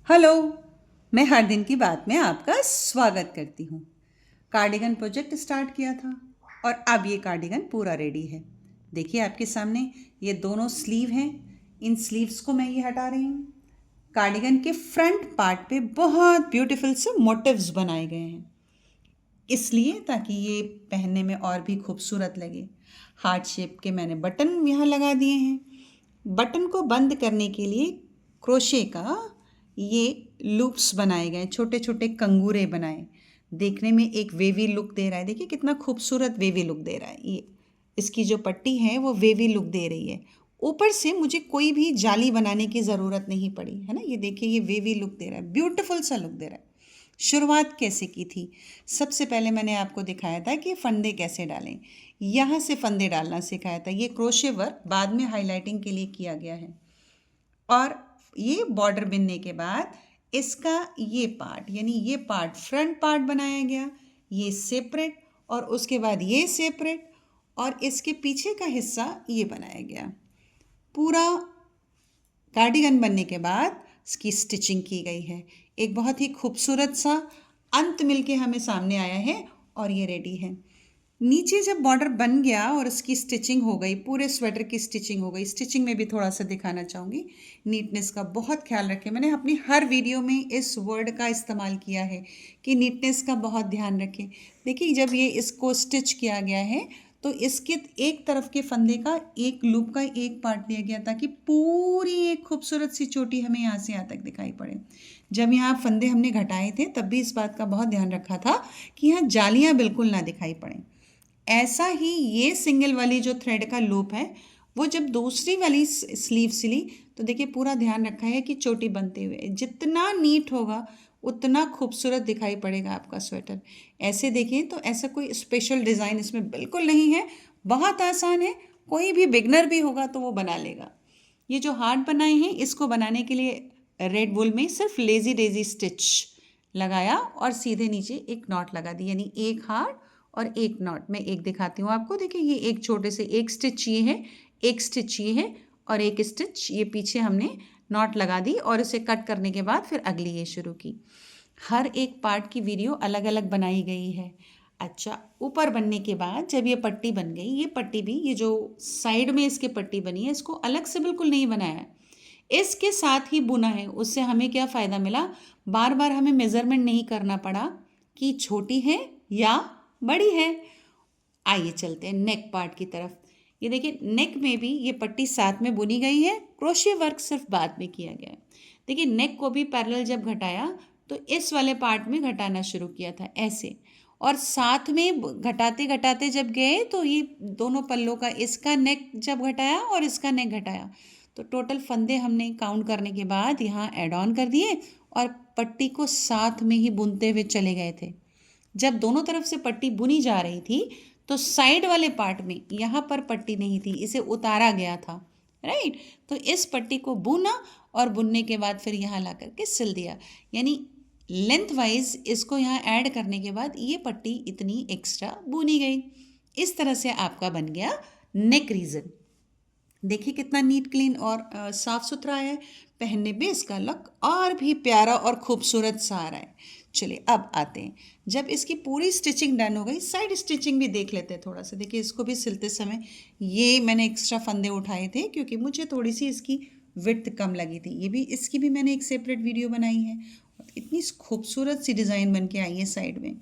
Hello. मैं हर दिन की बात में आपका स्वागत करती हूँ। कार्डिगन प्रोजेक्ट स्टार्ट किया था और अब ये कार्डिगन पूरा रेडी है। देखिए आपके सामने ये दोनों स्लीव हैं। इन स्लीव्स को मैं ये हटा रही हूँ। कार्डिगन के फ्रंट पार्ट पे बहुत ब्यूटीफुल से मोटिव्स बनाए गए हैं, इसलिए ताकि ये पहनने में और भी खूबसूरत लगे। हार्ट शेप के मैंने बटन यहाँ लगा दिए हैं। बटन को बंद करने के लिए क्रोशे का ये लूप्स बनाए गए, छोटे छोटे कंगूरे बनाए। देखने में एक वेवी लुक दे रहा है। देखिए कितना खूबसूरत वेवी लुक दे रहा है। ये इसकी जो पट्टी है वो वेवी लुक दे रही है। ऊपर से मुझे कोई भी जाली बनाने की ज़रूरत नहीं पड़ी, है ना। ये देखिए ये वेवी लुक दे रहा है, ब्यूटीफुल सा लुक दे रहा है। शुरुआत कैसे की थी? सबसे पहले मैंने आपको दिखाया था कि फंदे कैसे डालें। यहाँ से फंदे डालना सिखाया था। ये क्रोशे वर्क बाद में हाईलाइटिंग के लिए किया गया है। और ये बॉर्डर बिनने के बाद इसका ये पार्ट, यानी ये पार्ट फ्रंट पार्ट बनाया गया, ये सेपरेट, और उसके बाद ये सेपरेट, और इसके पीछे का हिस्सा ये बनाया गया। पूरा कार्डिगन बनने के बाद इसकी स्टिचिंग की गई है। एक बहुत ही खूबसूरत सा अंत मिलके हमें सामने आया है और ये रेडी है। नीचे जब बॉर्डर बन गया और इसकी स्टिचिंग हो गई, पूरे स्वेटर की स्टिचिंग हो गई। स्टिचिंग में भी थोड़ा सा दिखाना चाहूँगी। नीटनेस का बहुत ख्याल रखें। मैंने अपनी हर वीडियो में इस वर्ड का इस्तेमाल किया है कि नीटनेस का बहुत ध्यान रखें। देखिए जब ये इसको स्टिच किया गया है तो इसके एक तरफ के फंदे का एक लूप का एक पार्ट लिया गया ताकि पूरी एक खूबसूरत सी चोटी हमें यहाँ से यहाँ तक दिखाई पड़े। जब यहाँ फंदे हमने घटाए थे तब भी इस बात का बहुत ध्यान रखा था कि यहाँ जालियाँ बिल्कुल ना दिखाई पड़ें। ऐसा ही ये सिंगल वाली जो थ्रेड का लूप है वो जब दूसरी वाली स्लीव सिली तो देखिए पूरा ध्यान रखा है कि चोटी बनते हुए जितना नीट होगा उतना खूबसूरत दिखाई पड़ेगा आपका स्वेटर। ऐसे देखें तो ऐसा कोई स्पेशल डिज़ाइन इसमें बिल्कुल नहीं है, बहुत आसान है। कोई भी बिगनर भी होगा तो वो बना लेगा। ये जो हार्ट बनाए हैं इसको बनाने के लिए रेड वूल में सिर्फ लेजी डेजी स्टिच लगाया और सीधे नीचे एक नॉट लगा दी, यानी एक हार्ट और एक नॉट। मैं एक दिखाती हूँ आपको। देखिए ये एक छोटे से एक स्टिच ये है, एक स्टिच ये है, और एक स्टिच ये पीछे हमने नॉट लगा दी और इसे कट करने के बाद फिर अगली ये शुरू की। हर एक पार्ट की वीडियो अलग अलग बनाई गई है। अच्छा, ऊपर बनने के बाद जब ये पट्टी बन गई, ये पट्टी भी, ये जो साइड में इसके पट्टी बनी है इसको अलग से बिल्कुल नहीं बनाया है, इसके साथ ही बुना है। उससे हमें क्या फ़ायदा मिला? बार बार हमें मेज़रमेंट नहीं करना पड़ा कि छोटी है या बड़ी है। आइए चलते हैं नेक पार्ट की तरफ। ये देखिए नेक में भी ये पट्टी साथ में बुनी गई है, क्रोशे वर्क सिर्फ बाद में किया गया है। देखिए नेक को भी पैरेलल जब घटाया तो इस वाले पार्ट में घटाना शुरू किया था ऐसे, और साथ में घटाते घटाते जब गए तो ये दोनों पल्लों का, इसका नेक जब घटाया और इसका नेक घटाया तो टोटल फंदे हमने काउंट करने के बाद यहाँ ऐड ऑन कर दिए और पट्टी को साथ में ही बुनते हुए चले गए थे। जब दोनों तरफ से पट्टी बुनी जा रही थी तो साइड वाले पार्ट में यहाँ पर पट्टी नहीं थी, इसे उतारा गया था, राइट। तो इस पट्टी को बुना और बुनने के बाद फिर यहाँ ला करके सिल दिया, यानी लेंथ वाइज इसको यहाँ ऐड करने के बाद ये पट्टी इतनी एक्स्ट्रा बुनी गई। इस तरह से आपका बन गया नेक रीजन। देखिए कितना नीट क्लीन और साफ सुथरा है। पहनने में इसका लुक और भी प्यारा और खूबसूरत सा आ रहा है। चलिए अब आते हैं, जब इसकी पूरी स्टिचिंग डन हो गई साइड स्टिचिंग भी देख लेते हैं थोड़ा सा। देखिए इसको भी सिलते समय ये मैंने एक्स्ट्रा फंदे उठाए थे क्योंकि मुझे थोड़ी सी इसकी विड्थ कम लगी थी। ये भी, इसकी भी मैंने एक सेपरेट वीडियो बनाई है। इतनी खूबसूरत सी डिज़ाइन बन के आई है साइड में।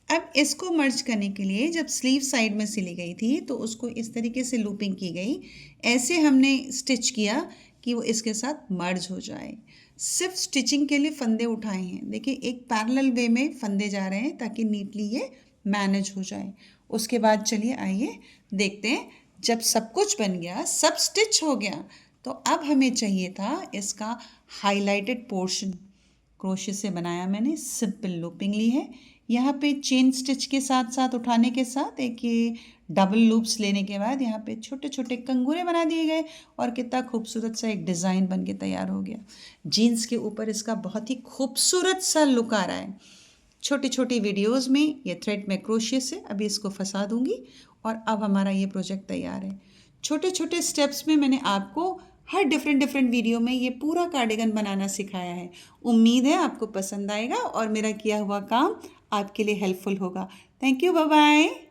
अब इसको मर्ज करने के लिए जब स्लीव साइड में सिली गई थी तो उसको इस तरीके से लूपिंग की गई, ऐसे हमने स्टिच किया कि वो इसके साथ मर्ज हो जाए। सिर्फ स्टिचिंग के लिए फंदे उठाए हैं। देखिए एक पैरेलल वे में फंदे जा रहे हैं ताकि नीटली ये मैनेज हो जाए। उसके बाद चलिए आइए देखते हैं, जब सब कुछ बन गया, सब स्टिच हो गया, तो अब हमें चाहिए था इसका हाईलाइटेड पोर्शन। क्रोशे से बनाया मैंने, सिंपल लूपिंग ली है। यहाँ पे चेन स्टिच के साथ साथ उठाने के साथ एक ये डबल लूप्स लेने के बाद यहाँ पे छोटे छोटे कंगूरे बना दिए गए और कितना खूबसूरत सा एक डिज़ाइन बन के तैयार हो गया। जीन्स के ऊपर इसका बहुत ही खूबसूरत सा लुक आ रहा है। छोटी छोटी वीडियोस में ये थ्रेड में क्रोशे से अभी इसको फंसा दूंगी और अब हमारा ये प्रोजेक्ट तैयार है। छोटे छोटे स्टेप्स में मैंने आपको हर डिफरेंट डिफरेंट वीडियो में ये पूरा कार्डिगन बनाना सिखाया है। उम्मीद है आपको पसंद आएगा और मेरा किया हुआ काम आपके लिए हेल्पफुल होगा। Thank you, bye bye.